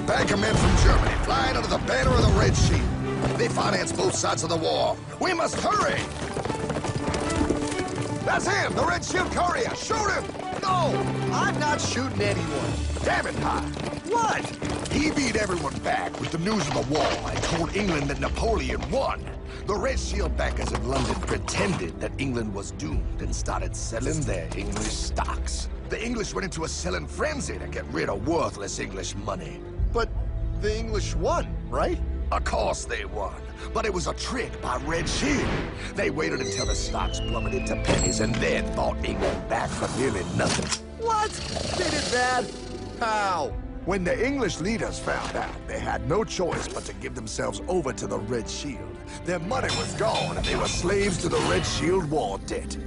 banker men from Germany, flying under the banner of the Red Shield. They finance both sides of the war. We must hurry! That's him, the Red Shield courier! Shoot him! No! I'm not shooting anyone. Damn it, High! What? He beat everyone back with the news of the war and told England that Napoleon won. The Red Shield bankers in London pretended that England was doomed and started selling their English stocks. The English went into a selling frenzy to get rid of worthless English money. But the English won, right? Of course they won, but it was a trick by Red Shield. They waited until the stocks plummeted to pennies and then bought England back for nearly nothing. What? They did that? How? When the English leaders found out, they had no choice but to give themselves over to the Red Shield. Their money was gone, and they were slaves to the Red Shield war debt.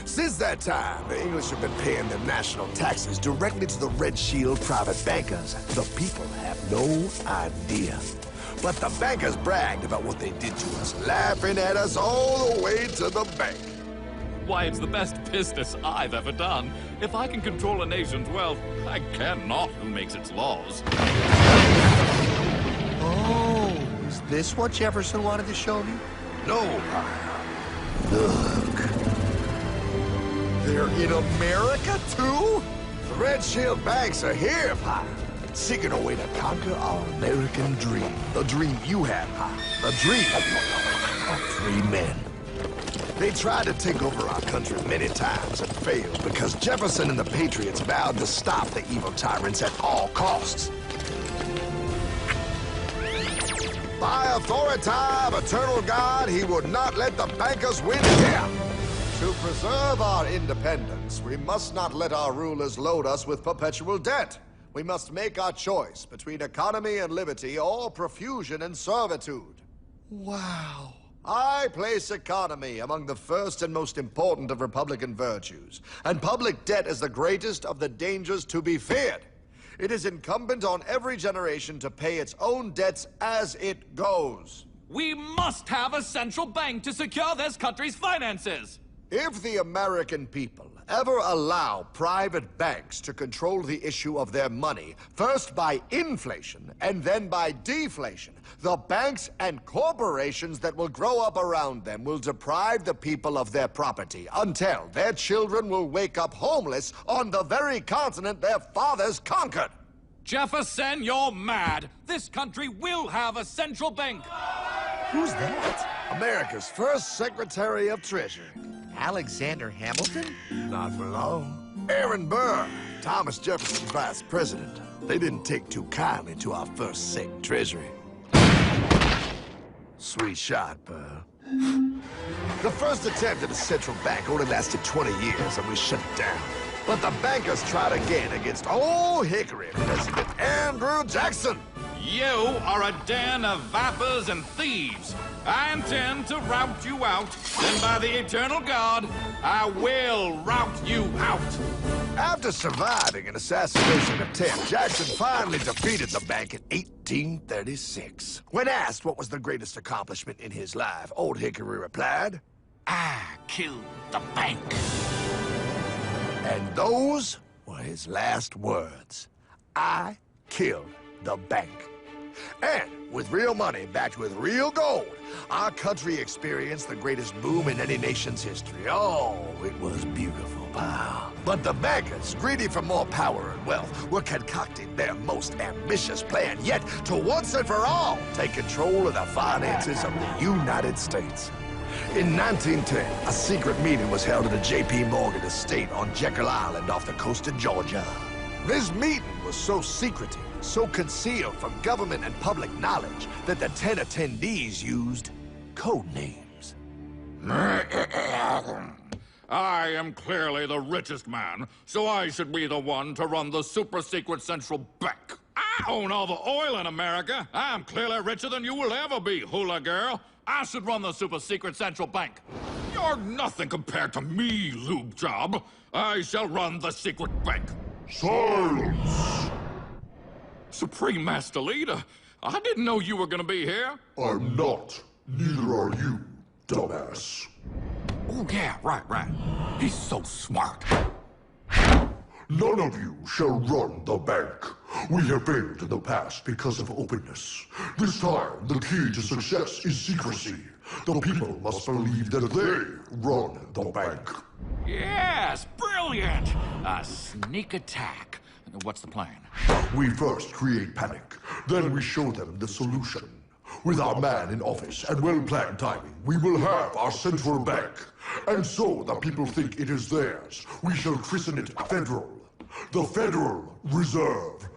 Since that time, the English have been paying their national taxes directly to the Red Shield private bankers. The people have no idea. But the bankers bragged about what they did to us, laughing at us all the way to the bank. Why, it's the best business I've ever done. If I can control a nation's wealth, I care not who makes its laws. Oh, is this what Jefferson wanted to show me? No, look. They're in America, too? The Red Shield banks are here, Pie. Seeking a way to conquer our American dream. The dream you have, Pie. The dream of free men. They tried to take over our country many times and failed because Jefferson and the Patriots vowed to stop the evil tyrants at all costs. By authority of eternal God, he would not let the bankers win here. To preserve our independence, we must not let our rulers load us with perpetual debt. We must make our choice between economy and liberty or profusion and servitude. Wow. I place economy among the first and most important of Republican virtues, and public debt is the greatest of the dangers to be feared. It is incumbent on every generation to pay its own debts as it goes. We must have a central bank to secure this country's finances. If the American people ever allow private banks to control the issue of their money, first by inflation and then by deflation, the banks and corporations that will grow up around them will deprive the people of their property until their children will wake up homeless on the very continent their fathers conquered. Jefferson, you're mad. This country will have a central bank. Who's that? America's first Secretary of Treasury. Alexander Hamilton? Not for long. Aaron Burr, Thomas Jefferson's vice president. They didn't take too kindly to our first Sec Treasury. Sweet shot, Burr. The first attempt at a central bank only lasted 20 years, and we shut it down. But the bankers tried again against Old Hickory President Andrew Jackson. You are a den of vipers and thieves. I intend to rout you out, and by the eternal God, I will rout you out. After surviving an assassination attempt, Jackson finally defeated the bank in 1836. When asked what was the greatest accomplishment in his life, Old Hickory replied, I killed the bank. And those were his last words. I killed the bank. And with real money backed with real gold, our country experienced the greatest boom in any nation's history. Oh, it was beautiful, pal. But the bankers, greedy for more power and wealth, were concocting their most ambitious plan yet to once and for all take control of the finances of the United States. In 1910, a secret meeting was held at a J.P. Morgan estate on Jekyll Island off the coast of Georgia. This meeting was so secretive, so concealed from government and public knowledge that the 10 attendees used code names. I am clearly the richest man, so I should be the one to run the super-secret central bank. I own all the oil in America. I'm clearly richer than you will ever be, hula girl. I should run the super-secret central bank. You're nothing compared to me, lube job. I shall run the secret bank. Silence! Supreme Master Leader, I didn't know you were gonna be here. I'm not. Neither are you, dumbass. Oh, yeah, right. He's so smart. None of you shall run the bank. We have failed in the past because of openness. This time, the key to success is secrecy. The people must believe that they run the bank. Yes, brilliant! A sneak attack. What's the plan? We first create panic, then we show them the solution. With our man in office and well-planned timing, we will have our central bank. And so the people think it is theirs. We shall christen it Federal. The Federal Reserve.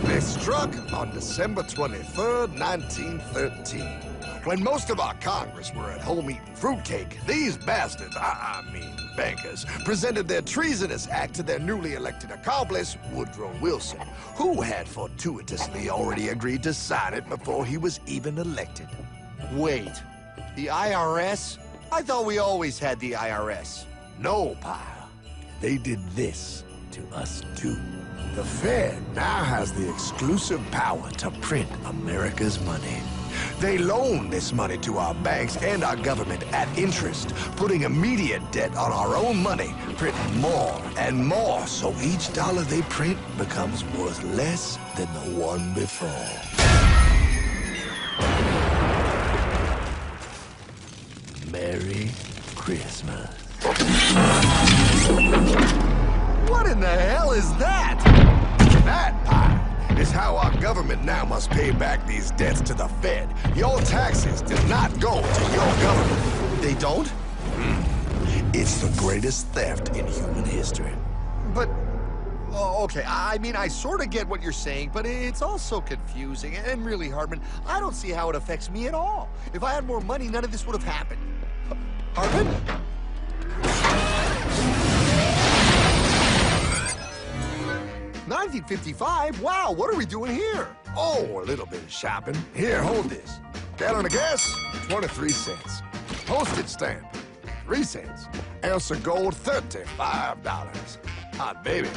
They struck on December 23rd, 1913. When most of our Congress were at home eating fruitcake, these bastards, I mean bankers, presented their treasonous act to their newly elected accomplice, Woodrow Wilson, who had fortuitously already agreed to sign it before he was even elected. Wait, the IRS? I thought we always had the IRS. No, pal. They did this to us too. The Fed now has the exclusive power to print America's money. They loan this money to our banks and our government at interest, putting immediate debt on our own money, printing more and more, so each dollar they print becomes worth less than the one before. Merry Christmas. What in the hell is that? That, pal, is how our government now must pay back these debts to the Fed. Your taxes do not go to your government. They don't? It's the greatest theft in human history. But, oh, okay, I mean, I sort of get what you're saying, but it's also confusing. And really, Hartman, I don't see how it affects me at all. If I had more money, none of this would have happened. Hartman? 1955? Wow, what are we doing here? Oh, a little bit of shopping. Here, hold this. Gallon of gas, 23 cents. Postage stamp, 3 cents. Ounce of gold, $35. Hot baby,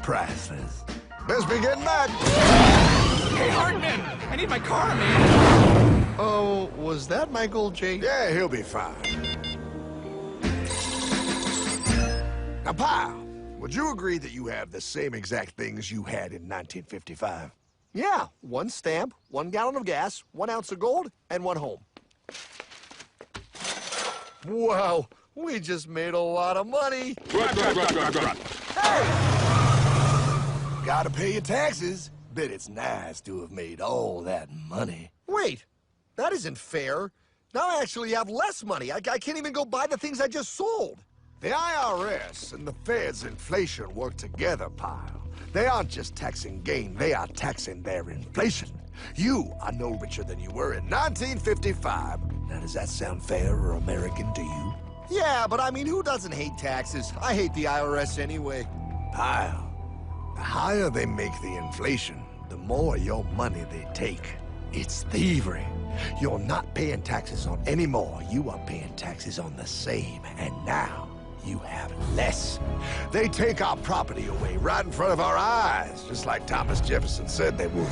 priceless. Best be getting back. Hey, Hartman! I need my car, man! Oh, was that Michael J? Yeah, he'll be fine. Now, pal, would you agree that you have the same exact things you had in 1955? Yeah, 1 stamp, 1 gallon of gas, 1 ounce of gold, and 1 home. Wow, we just made a lot of money. Hey! Gotta pay your taxes. Bet it's nice to have made all that money. Wait, that isn't fair. Now I actually have less money. I can't even go buy the things I just sold. The IRS and the Fed's inflation work together, pal. They aren't just taxing gain, they are taxing their inflation. You are no richer than you were in 1955. Now, does that sound fair or American to you? Yeah, but I mean, who doesn't hate taxes? I hate the IRS anyway. Pal, the higher they make the inflation, the more your money they take. It's thievery. You're not paying taxes on any more. You are paying taxes on the same, and now you have less. They take our property away right in front of our eyes, just like Thomas Jefferson said they would.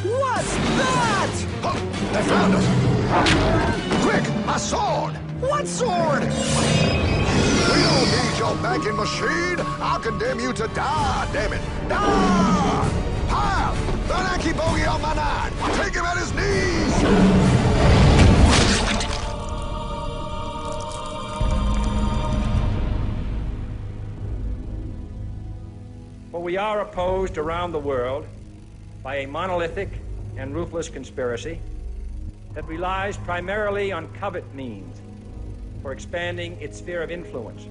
What's that? Oh, they found us! Quick, my sword! What sword? We don't need your banking machine! I'll condemn you to die, damn it! Die! Pile! The Yankee bogey on my 9! Take him at his knees! For we are opposed around the world by a monolithic and ruthless conspiracy that relies primarily on covert means for expanding its sphere of influence.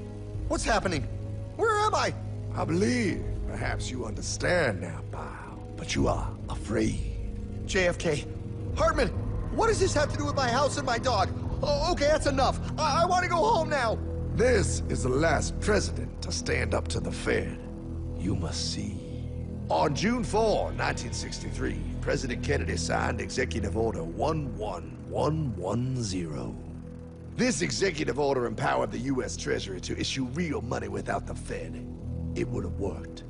What's happening? Where am I? I believe perhaps you understand now, pal, but you are afraid. JFK. Hartman, what does this have to do with my house and my dog? Oh, okay, that's enough. I want to go home now. This is the last president to stand up to the Fed. You must see. On June 4, 1963, President Kennedy signed Executive Order 11110. This executive order empowered the U.S. Treasury to issue real money without the Fed. It would have worked.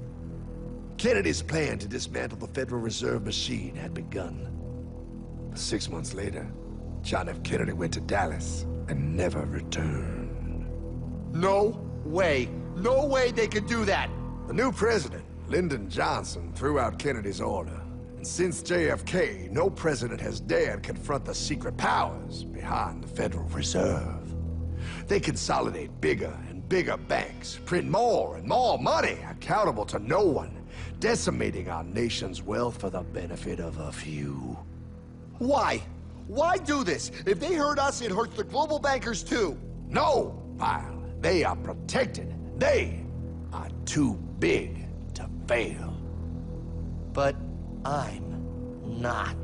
Kennedy's plan to dismantle the Federal Reserve machine had begun. 6 months later, John F. Kennedy went to Dallas and never returned. No way. No way they could do that! The new president, Lyndon Johnson, threw out Kennedy's order. And since JFK, no president has dared confront the secret powers behind the Federal Reserve. They consolidate bigger and bigger banks, print more and more money, accountable to no one, decimating our nation's wealth for the benefit of a few. Why? Why do this? If they hurt us, it hurts the global bankers too. No, pal. They are protected. They are too big to fail. But I'm not.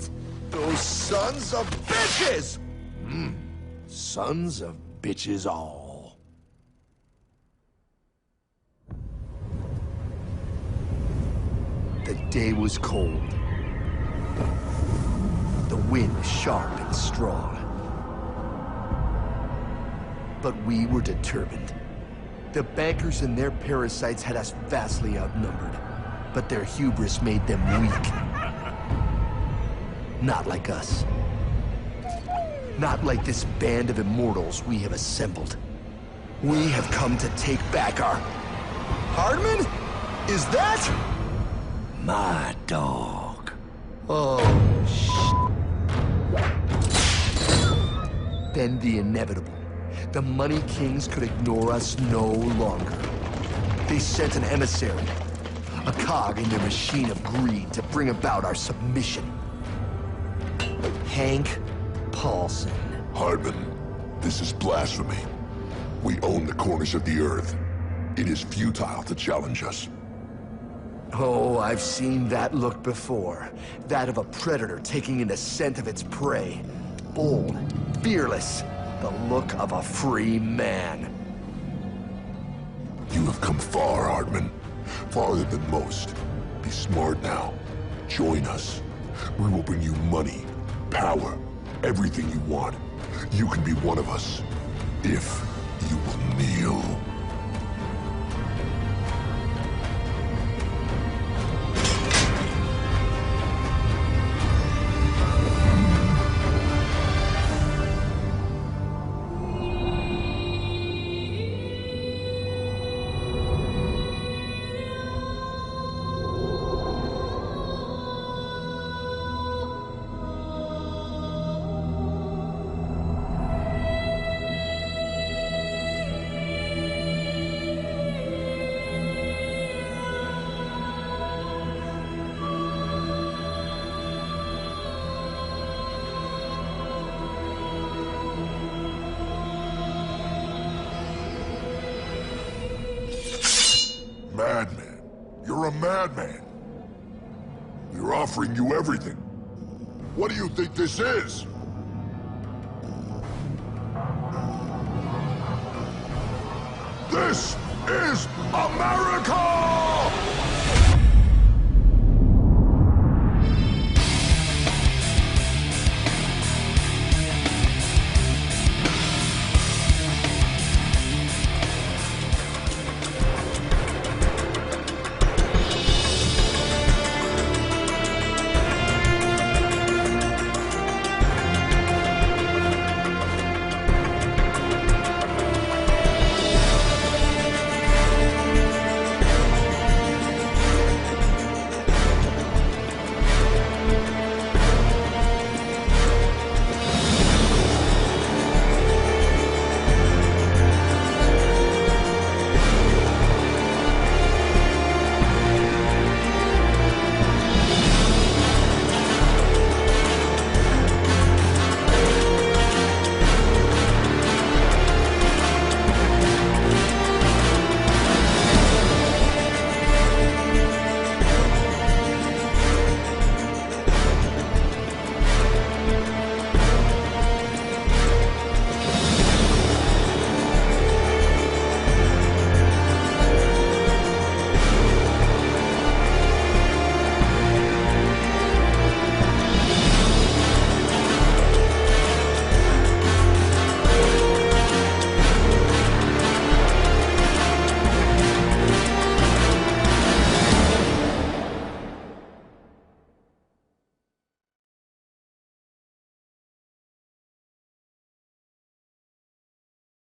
Those sons of bitches! Sons of bitches all. The day was cold. The wind sharp and strong. But we were determined. The bankers and their parasites had us vastly outnumbered, but their hubris made them weak. Not like us. Not like this band of immortals we have assembled. We have come to take back our... Hardman? Is that... My dog. Oh, Then the inevitable. The money kings could ignore us no longer. They sent an emissary, a cog in their machine of greed to bring about our submission. Hank Paulson. Hardman, this is blasphemy. We own the corners of the earth. It is futile to challenge us. Oh, I've seen that look before. That of a predator taking in the scent of its prey. Bold, fearless, the look of a free man. You have come far, Hardman. Farther than most. Be smart now. Join us. We will bring you money, power, everything you want. You can be one of us, if you will kneel. Madman. You're a madman. We're offering you everything. What do you think this is? This is America!